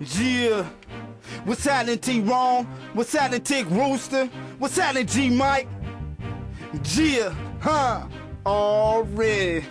Yeah. What's happening, T-RONG? What's happening, Tick Rooster? What's happening, G-Mike? Yeah, already.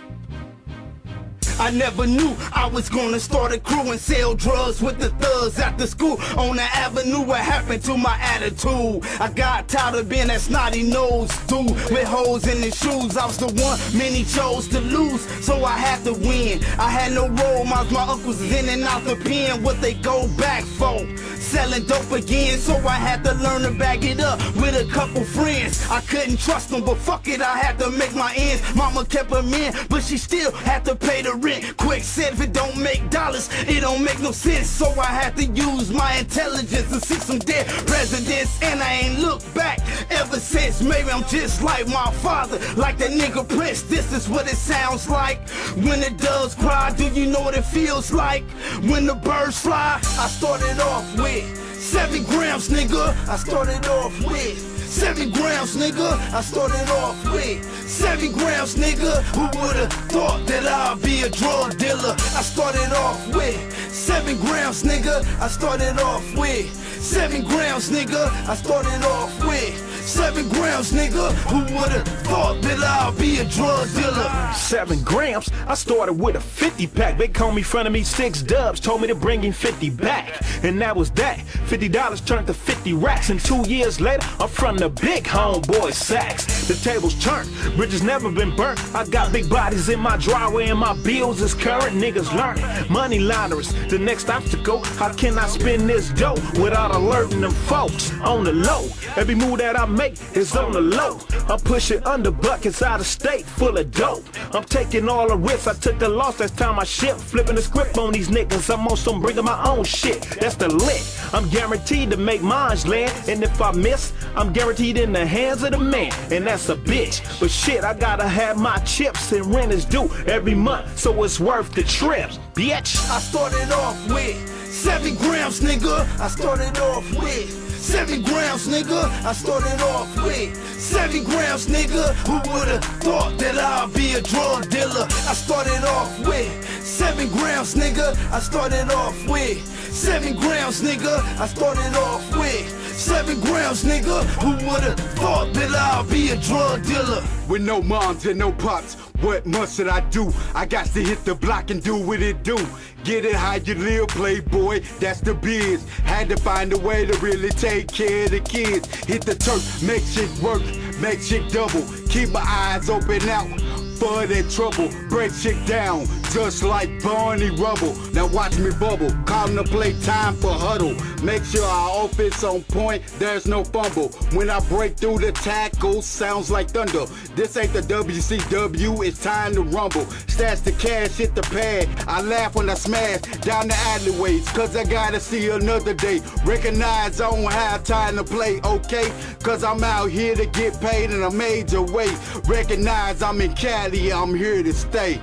I never knew I was gonna start a crew and sell drugs with the thugs after school on the avenue. What happened to my attitude? I got tired of being that snotty nose dude with holes in his shoes. I was the one many chose to lose, so I had to win. I had no role models, my uncles was in and out the pen. What they go back for? Selling dope again, so I had to learn to back it up with a couple friends. I couldn't trust them, but fuck it, I had to make my ends. Mama kept them in, but she still had to pay the rent. Quick said if it don't make dollars, it don't make no sense. So I had to use my intelligence to see some dead presidents, and I ain't looked back ever since. Maybe I'm just like my father, like that nigga Prince. This is what it sounds like when the doves cry. Do you know what it feels like when the birds fly? I started off with 7 grams, nigga. I started off with 7 grams, nigga. I started off with 7 grams, nigga. Who would've thought that I'd be a drug dealer? I started off with 7 grams, nigga. I started off with 7 grams, nigga. I started off with 7 grams, nigga. Who would've thought that I'd be a drug dealer? 7 grams? I started with a 50 pack. They called me front of me 6 dubs, told me to bring in 50 back. And that was that. $50 turned to 50 racks. And 2 years later, I'm from the big homeboy sacks. The tables turned, bridges never been burnt. I got big bodies in my driveway and my bills is current. Niggas learn. Money launderers, the next obstacle. How can I spend this dough without alerting them folks on the low? Every move that I make is on the low. I'm pushing under buckets out of state full of dope. I'm taking all the risks, I took the loss last time I shipped. Flipping the script on these niggas, I'm on some bringing my own shit. That's the lick. I'm guaranteed to make mines land, and if I miss, I'm guaranteed in the hands of the man, and that's a bitch. But shit, I gotta have my chips, and rent is due every month, so it's worth the trip, bitch. I started off with 7 grams, nigga. I started off with 7 grams, nigga. I started off with 7 grams, nigga. Who would've thought that I'd be a drug dealer? I started off with 7 grams, nigga. I started off with 7 grams, nigga. I started off with 7 grams, nigga. Who would've thought that I'd be a drug dealer? With no moms and no pops, what must I do? I got to hit the block and do what it do. Get it how you live, playboy, that's the biz. Had to find a way to really take care of the kids. Hit the turf, make shit work, make shit double. Keep my eyes open out for that trouble. Break shit down, just like Barney Rubble. Now watch me bubble, calling the play time for huddle. Make sure our offense on point, there's no fumble. When I break through the tackle, sounds like thunder. This ain't the WCW, it's time to rumble. Stash the cash, hit the pad. I laugh when I smash down the alleyways, cause I gotta see another day. Recognize I don't have time to play, okay? Cause I'm out here to get paid in a major way. Recognize I'm in Cali, I'm here to stay.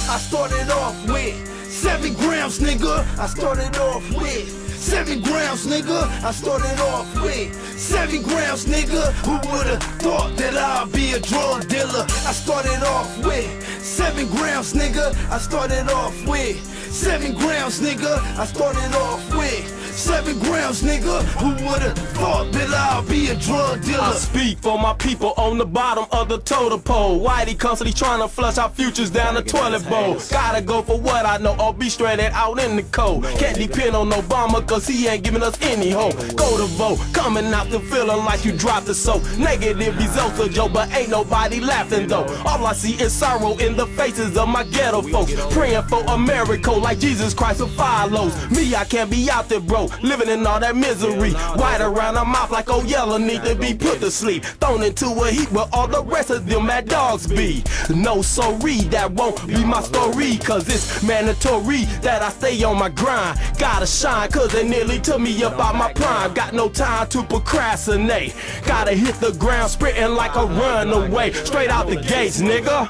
I started off with 7 grams, nigga. I started off with 7 grams, nigga. I started off with 7 grams, nigga. Who would've thought that I'd be a drug dealer? I started off with 7 grams, nigga. I started off with 7 grams, nigga. I started off with 7 grams, nigga. Who would've thought that I'd be a drug dealer? I speak for my people on the bottom of the totem pole. Whitey constantly trying to flush our futures down the toilet bowl. Gotta go for what I know or be stranded out in the cold. Can't depend on Obama cause he ain't giving us any hope. Go to vote, coming out the feeling like you dropped the soap. Negative results of Joe, but ain't nobody laughing though. All I see is sorrow in the faces of my ghetto folks. Praying for a miracle like Jesus Christ of follows. Me, I can't be out there, bro, living in all that misery. White around the mouth like oh yellow need to be put to sleep. Thrown into a heap where all the rest of them mad dogs be. No sorry, that won't be my story. Cause it's mandatory that I stay on my grind. Gotta shine cause they nearly took me up out my prime. Got no time to procrastinate. Gotta hit the ground sprinting like a runaway. Straight out the gates, nigga.